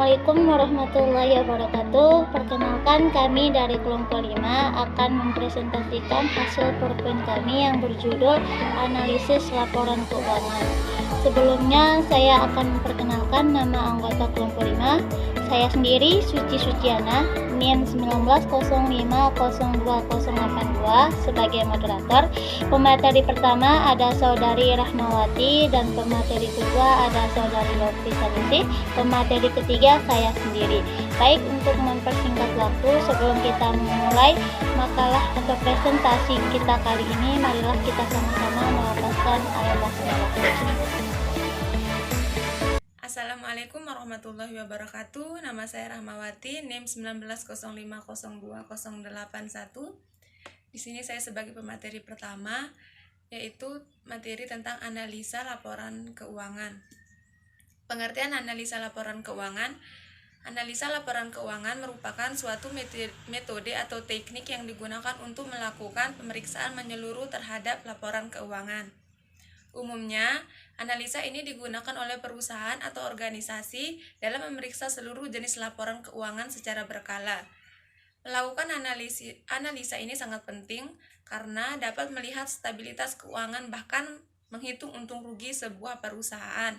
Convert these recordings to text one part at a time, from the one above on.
Assalamualaikum warahmatullahi wabarakatuh. Perkenalkan, kami dari kelompok 5 akan mempresentasikan hasil PowerPoint kami yang berjudul Analisis Laporan Keuangan. Sebelumnya saya akan memperkenalkan nama anggota kelompok 5. Saya sendiri Suci Suciana, NIM 1905020082 sebagai moderator. Pemateri pertama ada Saudari Rahmawati dan pemateri kedua ada Saudari Lofi Sanusi. Pemateri ketiga saya sendiri. Baik, untuk mempersingkat waktu sebelum kita memulai makalah atau presentasi kita kali ini, marilah kita sama-sama melafazkan ayat basmalah. Assalamualaikum warahmatullahi wabarakatuh. Nama saya Rahmawati, NIM 1905020081. Di sini saya sebagai pemateri pertama, yaitu materi tentang analisa laporan keuangan. Pengertian analisa laporan keuangan. Analisa laporan keuangan merupakan suatu metode atau teknik yang digunakan untuk melakukan pemeriksaan menyeluruh terhadap laporan keuangan. Umumnya, analisa ini digunakan oleh perusahaan atau organisasi dalam memeriksa seluruh jenis laporan keuangan secara berkala. Melakukan analisa ini sangat penting karena dapat melihat stabilitas keuangan bahkan menghitung untung rugi sebuah perusahaan.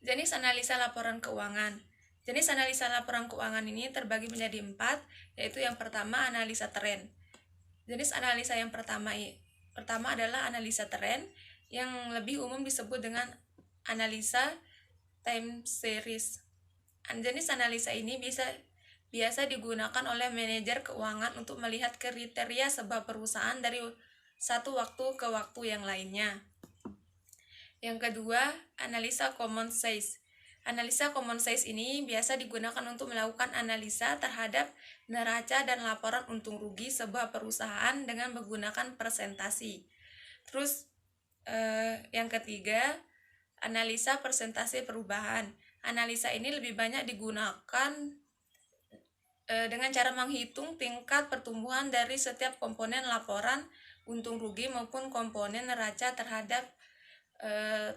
Jenis analisa laporan keuangan. Jenis analisa laporan keuangan ini terbagi menjadi 4, yaitu yang pertama analisa tren. Jenis analisa yang pertama adalah analisa tren yang lebih umum disebut dengan analisa time series. Jenis analisa ini biasa digunakan oleh manajer keuangan untuk melihat kriteria sebuah perusahaan dari satu waktu ke waktu yang lainnya. Yang kedua, analisa common size. Analisa common size ini biasa digunakan untuk melakukan analisa terhadap neraca dan laporan untung rugi sebuah perusahaan dengan menggunakan persentasi. Terus yang ketiga, analisa persentase perubahan. Analisa ini lebih banyak digunakan dengan cara menghitung tingkat pertumbuhan dari setiap komponen laporan untung rugi maupun komponen neraca terhadap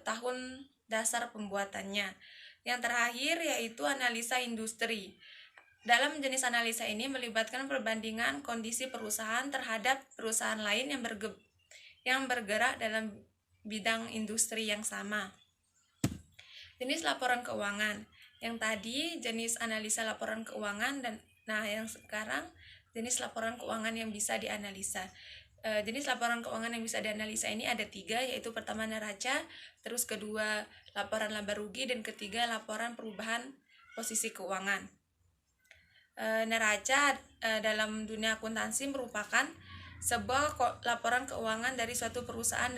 tahun dasar pembuatannya. Yang terakhir yaitu analisa industri. Dalam jenis analisa ini melibatkan perbandingan kondisi perusahaan terhadap perusahaan lain yang bergerak dalam bidang industri yang sama. Jenis laporan keuangan. Yang tadi jenis analisa laporan keuangan yang sekarang jenis laporan keuangan yang bisa dianalisa. Jenis laporan keuangan yang bisa dianalisa ini ada 3, yaitu pertama neraca, terus kedua laporan laba rugi, dan ketiga laporan perubahan posisi keuangan. Neraca dalam dunia akuntansi merupakan sebuah laporan keuangan dari suatu perusahaan.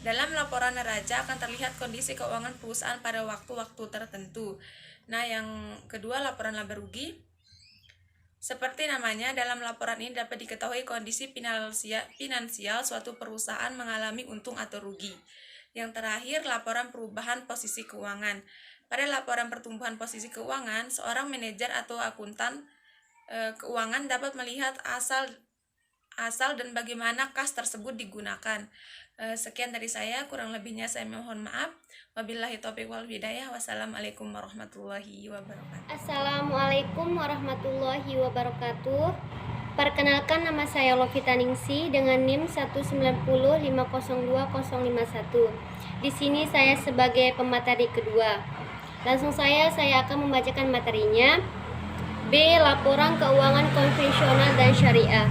Dalam laporan neraca akan terlihat kondisi keuangan perusahaan pada waktu-waktu tertentu. Nah, yang kedua laporan laba rugi. Seperti namanya, dalam laporan ini dapat diketahui kondisi finansial suatu perusahaan mengalami untung atau rugi. Yang terakhir, laporan perubahan posisi keuangan. Pada laporan pertumbuhan posisi keuangan, seorang manajer atau akuntan keuangan dapat melihat asal dan bagaimana kas tersebut digunakan. Sekian dari saya, kurang lebihnya saya mohon maaf. Wabillahi taufiq wal hidayah. Wassalamualaikum warahmatullahi wabarakatuh. Assalamualaikum warahmatullahi wabarakatuh. Perkenalkan, nama saya Lovita Ningsi dengan NIM 190502051. Di sini saya sebagai pemateri kedua. Langsung saya akan membacakan materinya. B. Laporan keuangan konvensional dan syariah.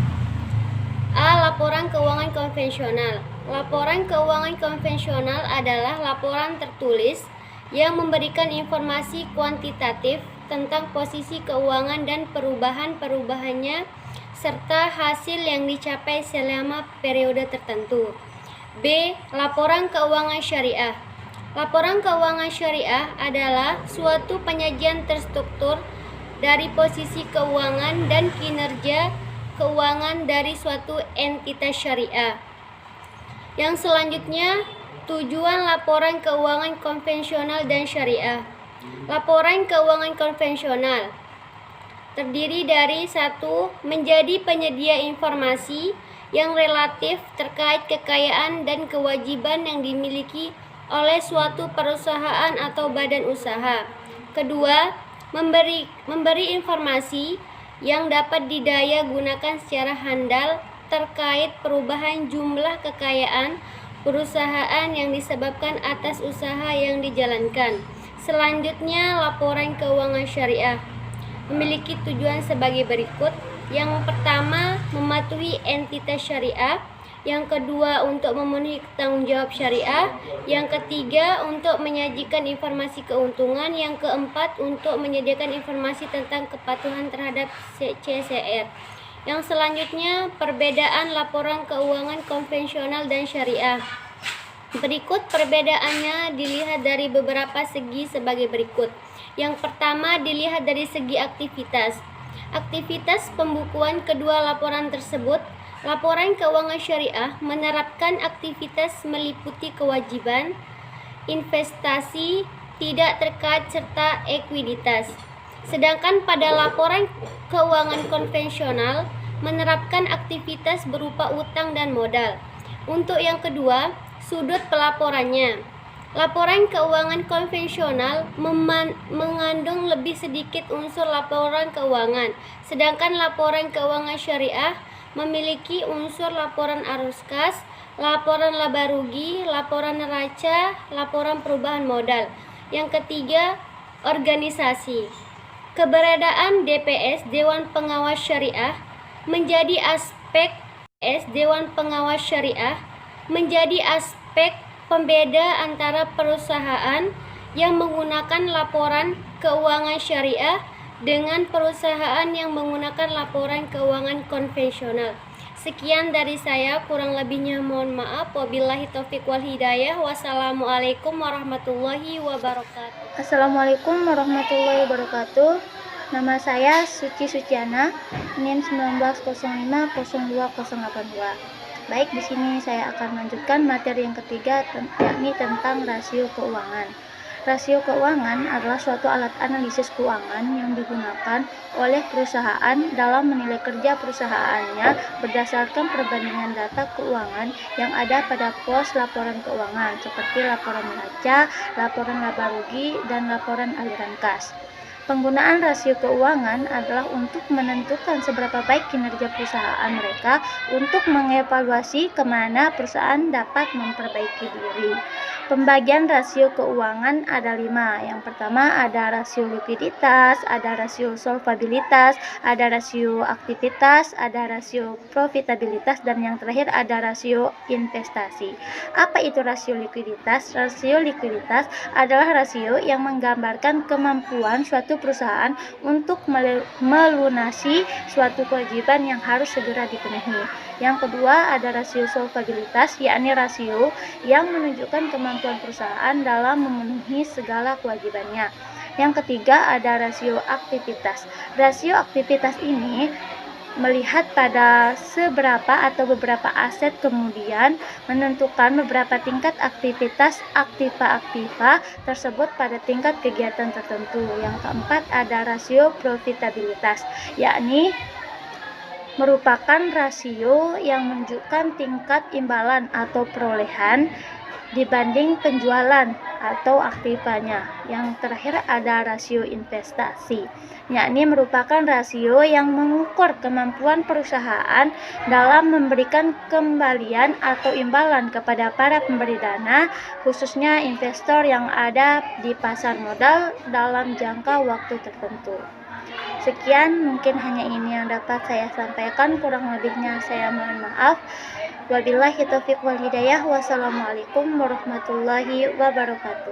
A. Laporan keuangan konvensional. Laporan keuangan konvensional adalah laporan tertulis yang memberikan informasi kuantitatif tentang posisi keuangan dan perubahan-perubahannya serta hasil yang dicapai selama periode tertentu. B. Laporan keuangan syariah. Laporan keuangan syariah adalah suatu penyajian terstruktur dari posisi keuangan dan kinerja keuangan dari suatu entitas syariah. Yang selanjutnya, tujuan laporan keuangan konvensional dan syariah. Laporan keuangan konvensional terdiri dari 1. Menjadi penyedia informasi yang relatif terkait kekayaan dan kewajiban yang dimiliki oleh suatu perusahaan atau badan usaha. Kedua, memberi informasi yang dapat didaya gunakan secara handal terkait perubahan jumlah kekayaan perusahaan yang disebabkan atas usaha yang dijalankan. Selanjutnya, laporan keuangan syariah memiliki tujuan sebagai berikut. Yang pertama, mematuhi entitas syariah. Yang kedua, untuk memenuhi tanggung jawab syariah. Yang ketiga, untuk menyajikan informasi keuntungan. Yang keempat, untuk menyediakan informasi tentang kepatuhan terhadap CSR. Yang selanjutnya, perbedaan laporan keuangan konvensional dan syariah. Berikut perbedaannya dilihat dari beberapa segi sebagai berikut. Yang pertama, dilihat dari segi aktivitas. Aktivitas pembukuan kedua laporan tersebut. Laporan keuangan syariah menerapkan aktivitas meliputi kewajiban, investasi, tidak terkait serta ekuiditas. Sedangkan pada laporan keuangan konvensional menerapkan aktivitas berupa utang dan modal. Untuk yang kedua, sudut pelaporannya. Laporan keuangan konvensional mengandung lebih sedikit unsur laporan keuangan, sedangkan laporan keuangan syariah memiliki unsur laporan arus kas, laporan laba rugi, laporan neraca, laporan perubahan modal. Yang ketiga, organisasi. Keberadaan DPS Dewan Pengawas Syariah menjadi aspek pembeda antara perusahaan yang menggunakan laporan keuangan syariah dengan perusahaan yang menggunakan laporan keuangan konvensional. Sekian dari saya, kurang lebihnya mohon maaf. Wabillahi taufiq wal hidayah. Wassalamualaikum warahmatullahi wabarakatuh. Assalamualaikum warahmatullahi wabarakatuh. Nama saya Suci Suciana, NIM 19050202. Baik, di sini saya akan melanjutkan materi yang ketiga, yakni tentang rasio keuangan. Rasio keuangan adalah suatu alat analisis keuangan yang digunakan oleh perusahaan dalam menilai kerja perusahaannya berdasarkan perbandingan data keuangan yang ada pada pos laporan keuangan, seperti laporan neraca, laporan laba rugi, dan laporan aliran kas. Penggunaan rasio keuangan adalah untuk menentukan seberapa baik kinerja perusahaan mereka untuk mengevaluasi kemana perusahaan dapat memperbaiki diri. Pembagian rasio keuangan ada 5. Yang pertama ada rasio likuiditas, ada rasio solvabilitas, ada rasio aktivitas, ada rasio profitabilitas, dan yang terakhir ada rasio investasi. Apa itu rasio likuiditas? Rasio likuiditas adalah rasio yang menggambarkan kemampuan suatu perusahaan untuk melunasi suatu kewajiban yang harus segera dipenuhi. Yang kedua ada rasio solvabilitas, yakni rasio yang menunjukkan kemampuan perusahaan dalam memenuhi segala kewajibannya. Yang ketiga ada rasio aktivitas. Rasio aktivitas ini melihat pada seberapa atau beberapa aset, kemudian menentukan beberapa tingkat aktivitas aktiva tersebut pada tingkat kegiatan tertentu. Yang keempat ada rasio profitabilitas, yakni merupakan rasio yang menunjukkan tingkat imbalan atau perolehan dibanding penjualan atau aktivanya. Yang terakhir ada rasio investasi, yakni merupakan rasio yang mengukur kemampuan perusahaan dalam memberikan kembalian atau imbalan kepada para pemberi dana, khususnya investor yang ada di pasar modal dalam jangka waktu tertentu. Sekian, mungkin hanya ini yang dapat saya sampaikan, kurang lebihnya saya mohon maaf. Wabillahi taufiq wal hidayah. Wassalamualaikum warahmatullahi wabarakatuh.